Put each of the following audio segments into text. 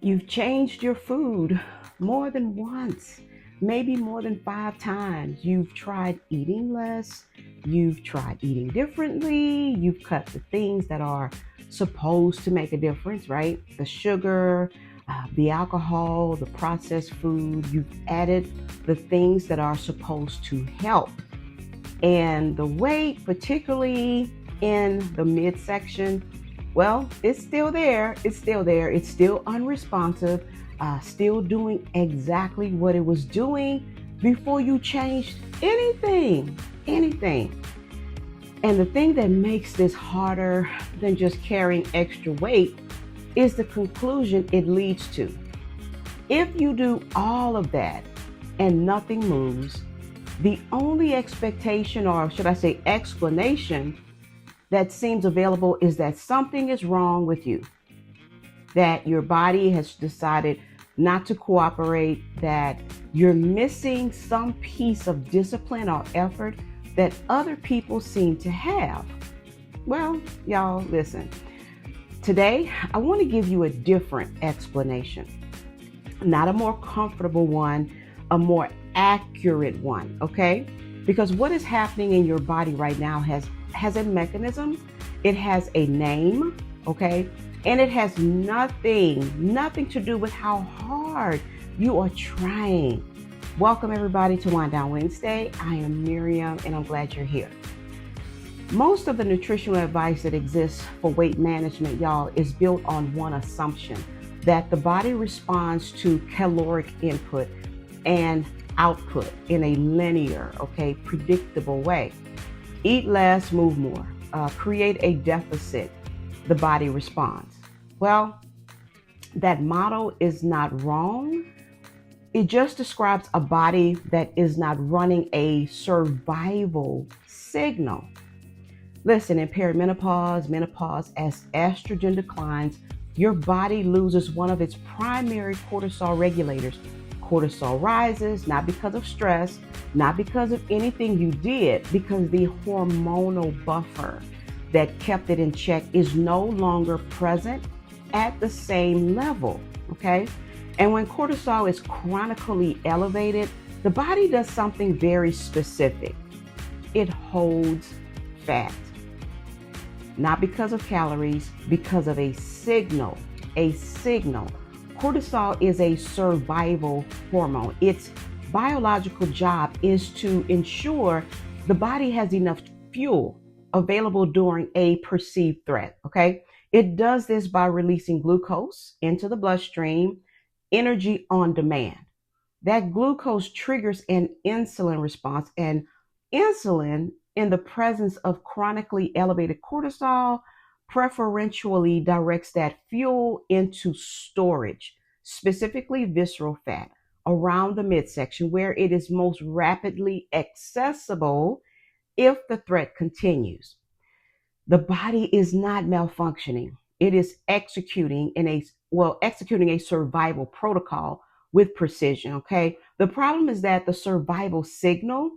You've changed your food more than once, maybe more than 5 times. You've tried eating less. You've tried eating differently. You've cut the things that are supposed to make a difference, right? The sugar, the alcohol, the processed food. You've added the things that are supposed to help. And the weight, particularly in the midsection, well, it's still there. It's still there. It's still unresponsive, still doing exactly what it was doing before you changed anything. Anything. And the thing that makes this harder than just carrying extra weight is the conclusion it leads to. If you do all of that and nothing moves, the only expectation, or should I say explanation, that seems available is that something is wrong with you, that your body has decided not to cooperate, that you're missing some piece of discipline or effort that other people seem to have. Well, y'all, listen. Today, I want to give you a different explanation, not a more comfortable one, a more accurate one, okay? Because what is happening in your body right now has a mechanism, it has a name, okay? And it has nothing to do with how hard you are trying. Welcome everybody to Wind Down Wednesday. I am Miriam and I'm glad you're here. Most of the nutritional advice that exists for weight management, y'all, is built on one assumption, that the body responds to caloric input and output in a linear, okay, predictable way. Eat less, move more. Create a deficit, the body responds. Well, that model is not wrong. It just describes a body that is not running a survival signal. Listen, in perimenopause, menopause, as estrogen declines, your body loses one of its primary cortisol regulators. Cortisol rises, not because of stress, not because of anything you did, because the hormonal buffer that kept it in check is no longer present at the same level, okay? And when cortisol is chronically elevated, the body does something very specific. It holds fat. Not because of calories, because of a signal. A signal. Cortisol is a survival hormone. Its biological job is to ensure the body has enough fuel available during a perceived threat, okay? It does this by releasing glucose into the bloodstream, energy on demand. That glucose triggers an insulin response, and insulin, in the presence of chronically elevated cortisol, preferentially directs that fuel into storage, specifically visceral fat, around the midsection where it is most rapidly accessible if the threat continues. The body is not malfunctioning. It is executing a survival protocol with precision, okay? The problem is that the survival signal,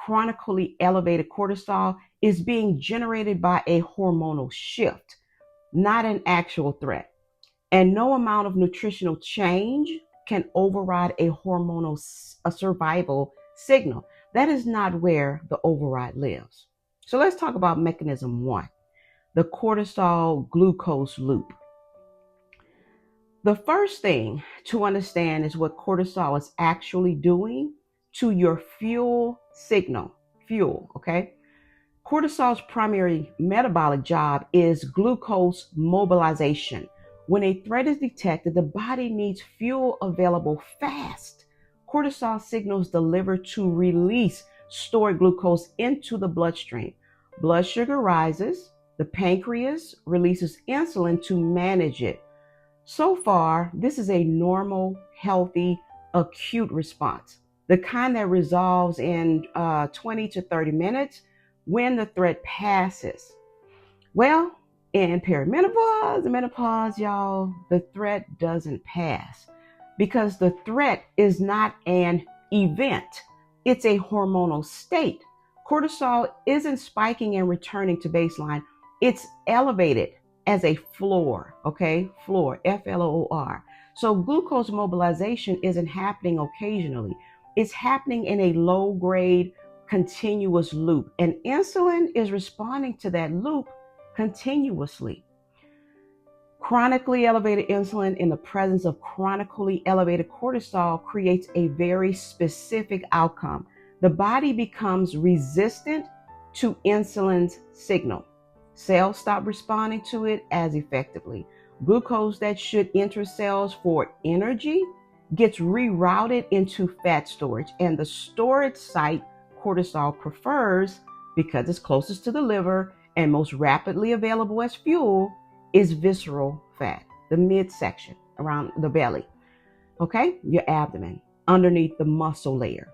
chronically elevated cortisol, is being generated by a hormonal shift, not an actual threat. And no amount of nutritional change can override a survival signal. That is not where the override lives. So let's talk about mechanism one, the cortisol-glucose loop. The first thing to understand is what cortisol is actually doing to your fuel signal. Fuel, okay? Cortisol's primary metabolic job is glucose mobilization. When a threat is detected, the body needs fuel available fast. Cortisol signals delivered to release stored glucose into the bloodstream. Blood sugar rises. The pancreas releases insulin to manage it. So far, this is a normal, healthy, acute response, the kind that resolves in 20 to 30 minutes when the threat passes. Well, in perimenopause and menopause, y'all, the threat doesn't pass because the threat is not an event. It's a hormonal state. Cortisol isn't spiking and returning to baseline. It's elevated as a floor, okay? Floor, F-L-O-O-R. So glucose mobilization isn't happening occasionally. It's happening in a low grade continuous loop, and insulin is responding to that loop continuously. Chronically elevated insulin in the presence of chronically elevated cortisol creates a very specific outcome. The body becomes resistant to insulin's signal. Cells stop responding to it as effectively. Glucose that should enter cells for energy gets rerouted into fat storage, and the storage site cortisol prefers, because it's closest to the liver and most rapidly available as fuel, is visceral fat, the midsection around the belly, okay, your abdomen, underneath the muscle layer.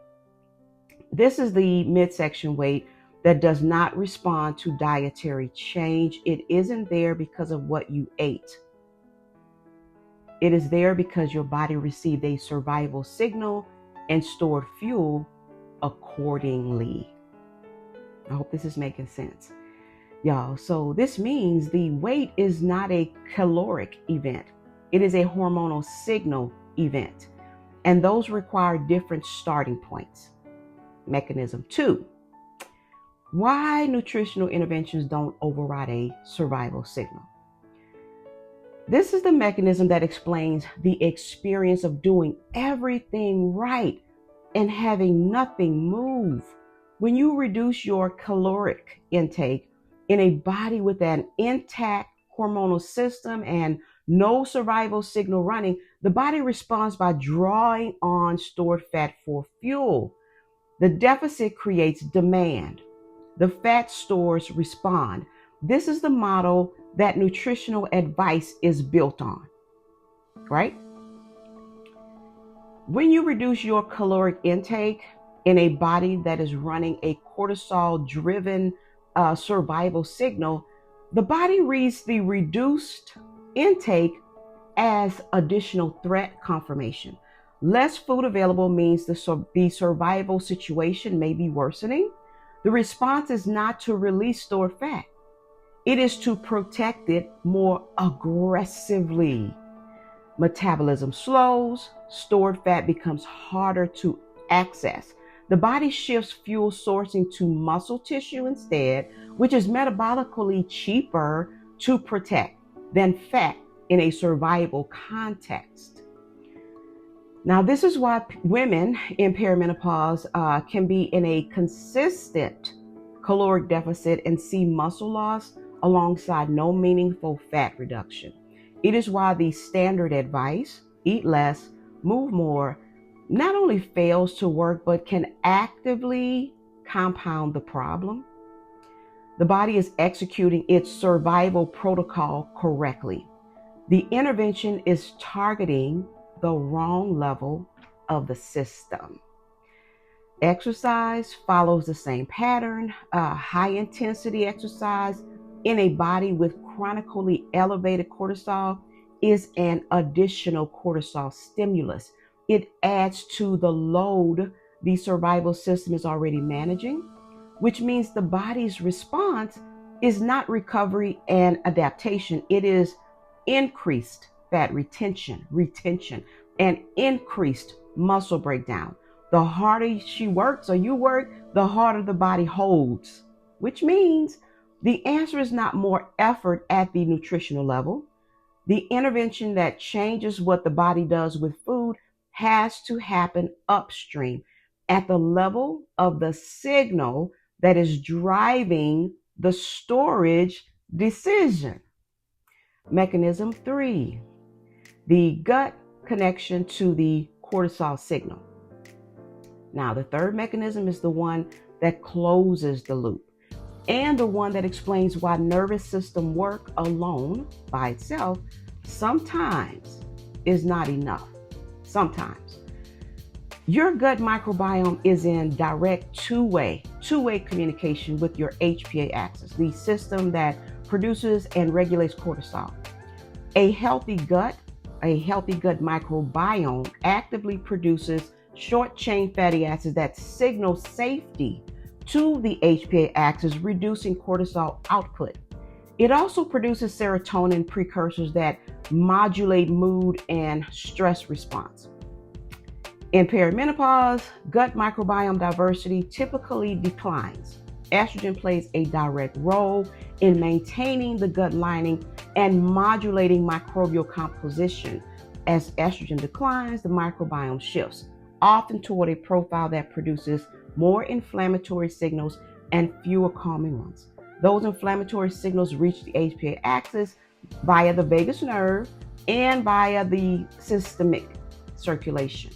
This is the midsection weight that does not respond to dietary change. It isn't there because of what you ate. It is there because your body received a survival signal and stored fuel accordingly. I hope this is making sense, y'all. So this means the weight is not a caloric event. It is a hormonal signal event. And those require different starting points. Mechanism 2. Why nutritional interventions don't override a survival signal. This is the mechanism that explains the experience of doing everything right and having nothing move. When you reduce your caloric intake in a body with an intact hormonal system and no survival signal running, the body responds by drawing on stored fat for fuel. The deficit creates demand. The fat stores respond. This is the model that nutritional advice is built on, right? When you reduce your caloric intake in a body that is running a cortisol-driven survival signal, the body reads the reduced intake as additional threat confirmation. Less food available means the survival situation may be worsening. The response is not to release stored fat. It is to protect it more aggressively. Metabolism slows, stored fat becomes harder to access. The body shifts fuel sourcing to muscle tissue instead, which is metabolically cheaper to protect than fat in a survival context. Now, this is why women in perimenopause can be in a consistent caloric deficit and see muscle loss alongside no meaningful fat reduction. It is why the standard advice, eat less, move more, not only fails to work, but can actively compound the problem. The body is executing its survival protocol correctly. The intervention is targeting the wrong level of the system. Exercise follows the same pattern. High intensity exercise in a body with chronically elevated cortisol is an additional cortisol stimulus. It adds to the load the survival system is already managing, which means the body's response is not recovery and adaptation. It is increased fat retention, and increased muscle breakdown. The harder she works or you work, the harder the body holds, which means the answer is not more effort at the nutritional level. The intervention that changes what the body does with food has to happen upstream at the level of the signal that is driving the storage decision. Mechanism 3, the gut connection to the cortisol signal. Now, the third mechanism is the one that closes the loop and the one that explains why nervous system work alone by itself sometimes is not enough. Sometimes. Your gut microbiome is in direct two-way communication with your HPA axis, the system that produces and regulates cortisol. A healthy gut microbiome actively produces short-chain fatty acids that signal safety to the HPA axis, reducing cortisol output. It also produces serotonin precursors that modulate mood and stress response. In perimenopause, gut microbiome diversity typically declines. Estrogen plays a direct role in maintaining the gut lining and modulating microbial composition. As estrogen declines, the microbiome shifts, often toward a profile that produces more inflammatory signals and fewer calming ones. Those inflammatory signals reach the HPA axis via the vagus nerve and via the systemic circulation.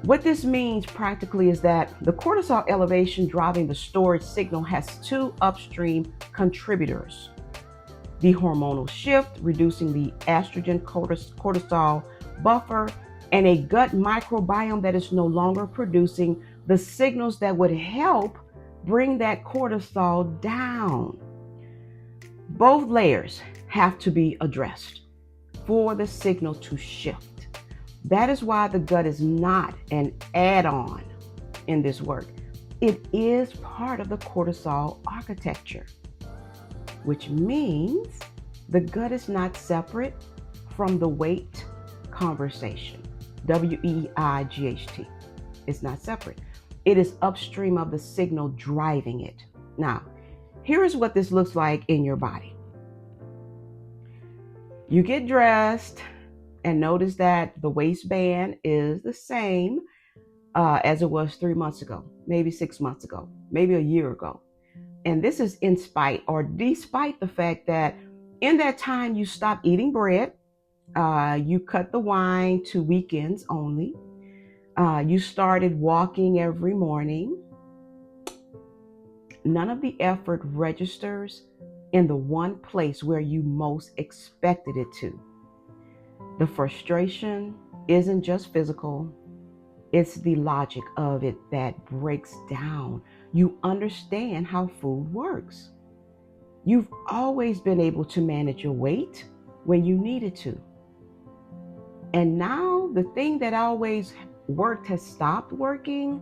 What this means practically is that the cortisol elevation driving the storage signal has two upstream contributors: the hormonal shift, reducing the estrogen cortisol buffer, and a gut microbiome that is no longer producing the signals that would help bring that cortisol down. Both layers have to be addressed for the signal to shift. That is why the gut is not an add-on in this work. It is part of the cortisol architecture, which means the gut is not separate from the weight conversation. WEIGHT. It's not separate. It is upstream of the signal driving it. Now, here is what this looks like in your body. You get dressed, and notice that the waistband is the same as it was 3 months ago, maybe 6 months ago, maybe a year ago. And this is in spite or despite the fact that in that time you stopped eating bread, you cut the wine to weekends only, you started walking every morning. None of the effort registers in the one place where you most expected it to. The frustration isn't just physical, it's the logic of it that breaks down. You understand how food works. You've always been able to manage your weight when you needed to. And now the thing that always worked has stopped working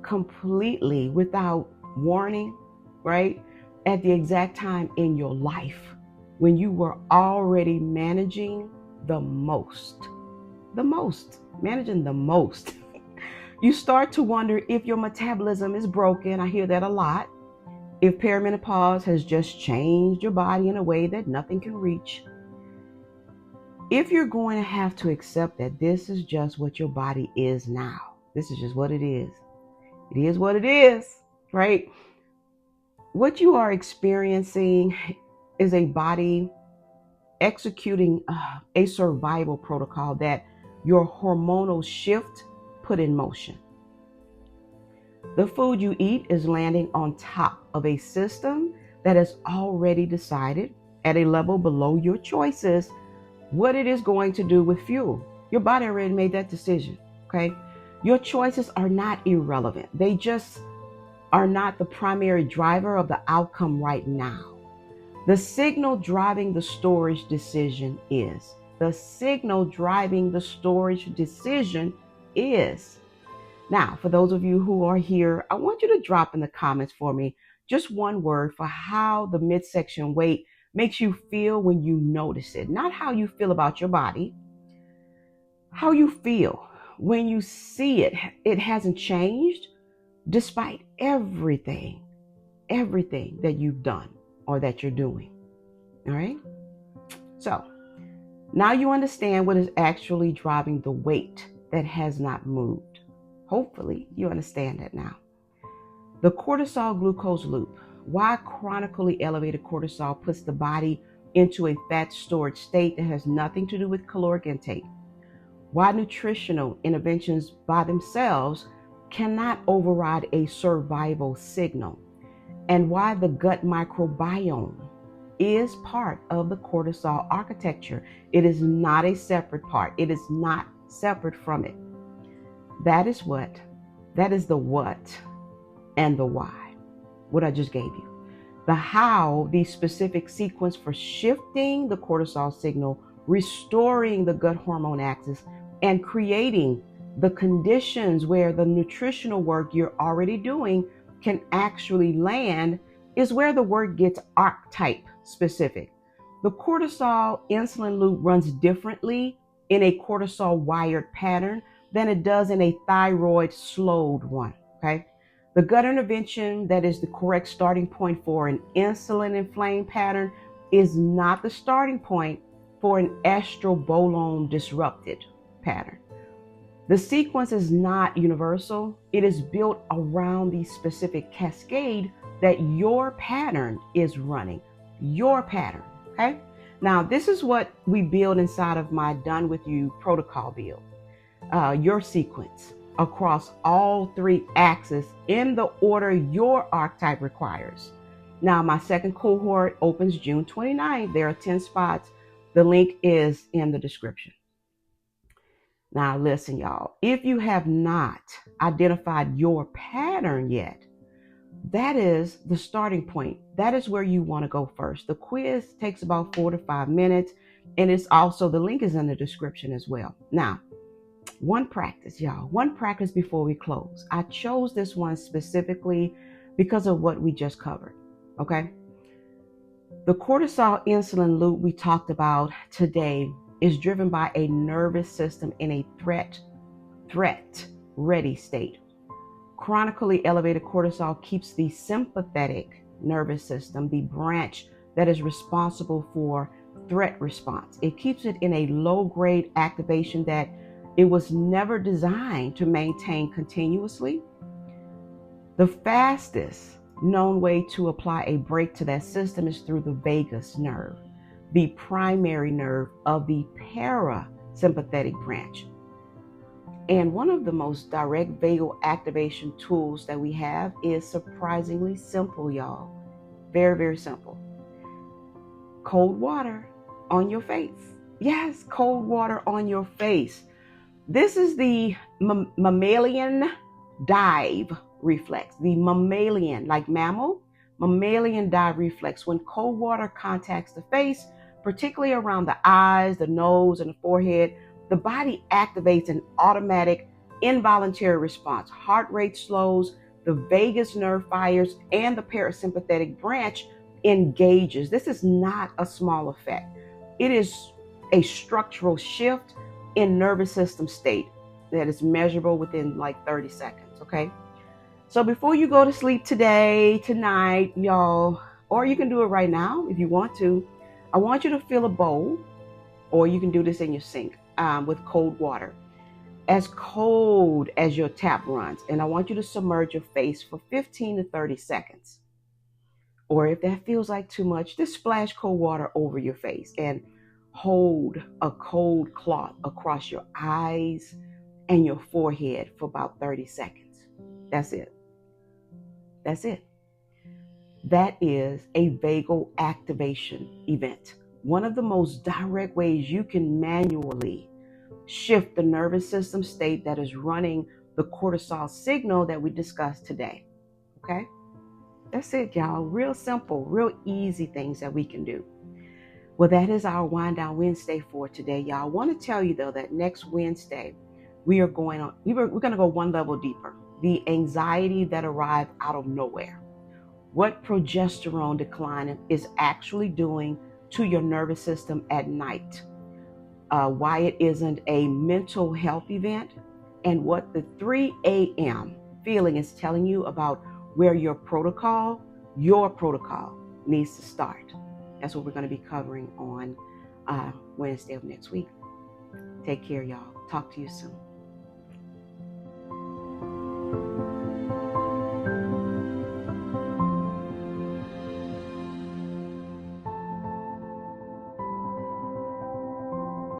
completely without warning, right? At the exact time in your life when you were already managing managing the most. You start to wonder if your metabolism is broken. I hear that a lot. If perimenopause has just changed your body in a way that nothing can reach. If you're going to have to accept that this is just what your body is now. This is just what it is. It is what it is, right? What you are experiencing is a body executing a survival protocol that your hormonal shift put in motion. The food you eat is landing on top of a system that has already decided at a level below your choices what it is going to do with fuel. Your body already made that decision, okay? Your choices are not irrelevant. They just are not the primary driver of the outcome right now. The signal driving the storage decision is. The signal driving the storage decision is. Now, for those of you who are here, I want you to drop in the comments for me just one word for how the midsection weight makes you feel when you notice it. Not how you feel about your body, how you feel when you see it. It hasn't changed despite everything that you've done or that you're doing. All right? So now you understand what is actually driving the weight that has not moved. Hopefully you understand that now. The cortisol-glucose loop. Why chronically elevated cortisol puts the body into a fat storage state that has nothing to do with caloric intake. Why nutritional interventions by themselves cannot override a survival signal. And why the gut microbiome is part of the cortisol architecture. It is not a separate part. It is not separate from it. That is the what and the why, what I just gave you. The how, the specific sequence for shifting the cortisol signal, restoring the gut hormone axis, and creating the conditions where the nutritional work you're already doing can actually land is where the work gets archetype specific. The cortisol insulin loop runs differently in a cortisol wired pattern than it does in a thyroid slowed one. Okay. The gut intervention that is the correct starting point for an insulin inflamed pattern is not the starting point for an estrobolome disrupted pattern. The sequence is not universal. It is built around the specific cascade that your pattern is running. Your pattern, okay? Now, this is what we build inside of my Done With You protocol build. Your sequence across all three axes in the order your archetype requires. Now, my second cohort opens June 29th. There are 10 spots. The link is in the description. Now, listen, y'all, if you have not identified your pattern yet, that is the starting point. That is where you want to go first. The quiz takes about 4 to 5 minutes, and it's also, the link is in the description as well. Now, one practice, y'all, one practice before we close. I chose this one specifically because of what we just covered, okay? The cortisol insulin loop we talked about today is driven by a nervous system in a threat ready state. Chronically elevated cortisol keeps the sympathetic nervous system, the branch that is responsible for threat response. It keeps it in a low grade activation that it was never designed to maintain continuously. The fastest known way to apply a brake to that system is through the vagus nerve, the primary nerve of the parasympathetic branch. And one of the most direct vagal activation tools that we have is surprisingly simple, y'all. Very, very simple. Cold water on your face. Yes, cold water on your face. This is the mammalian dive reflex. The mammalian, like mammal, mammalian dive reflex. When cold water contacts the face, particularly around the eyes, the nose, and the forehead, the body activates an automatic involuntary response. Heart rate slows, the vagus nerve fires, and the parasympathetic branch engages. This is not a small effect. It is a structural shift in nervous system state that is measurable within like 30 seconds, okay? So before you go to sleep today, tonight, y'all, or you can do it right now if you want to, I want you to fill a bowl, or you can do this in your sink with cold water, as cold as your tap runs. And I want you to submerge your face for 15 to 30 seconds. Or if that feels like too much, just splash cold water over your face and hold a cold cloth across your eyes and your forehead for about 30 seconds. That's it. That's it. That is a vagal activation event. One of the most direct ways you can manually shift the nervous system state that is running the cortisol signal that we discussed today. Okay? That's it, y'all. Real simple, real easy things that we can do. Well, that is our Wind Down Wednesday for today, y'all. I want to tell you, though, that next Wednesday, we're going to go one level deeper. The anxiety that arrived out of nowhere. What progesterone decline is actually doing to your nervous system at night. Why it isn't a mental health event, and what the 3 a.m. feeling is telling you about where your protocol needs to start. That's what we're going to be covering on Wednesday of next week. Take care, y'all. Talk to you soon.